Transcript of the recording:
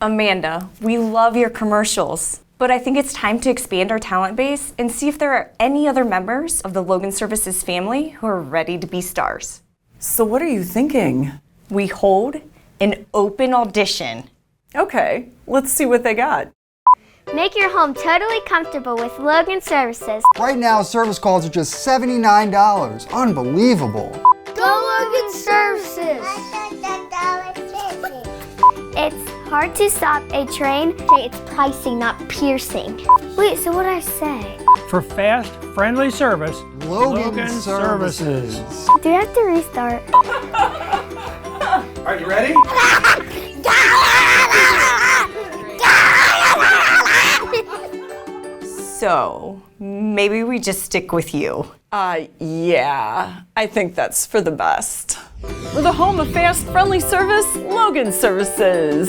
Amanda, we love your commercials, but I think it's time to expand our talent base and see if there are any other members of the Logan Services family who are ready to be stars. So what are you thinking? We hold an open audition. Okay, let's see what they got. Make your home totally comfortable with Logan Services. Right now, service calls are just $79. Unbelievable. Go Logan Services! It's hard to stop a train. It's pricing, not piercing. Wait, so what did I say? For fast, friendly service, Logan Services. Do you have to restart? Are you ready? So, maybe we just stick with you. Yeah, I think that's for the best. We're the home of fast, friendly service, Logan Services.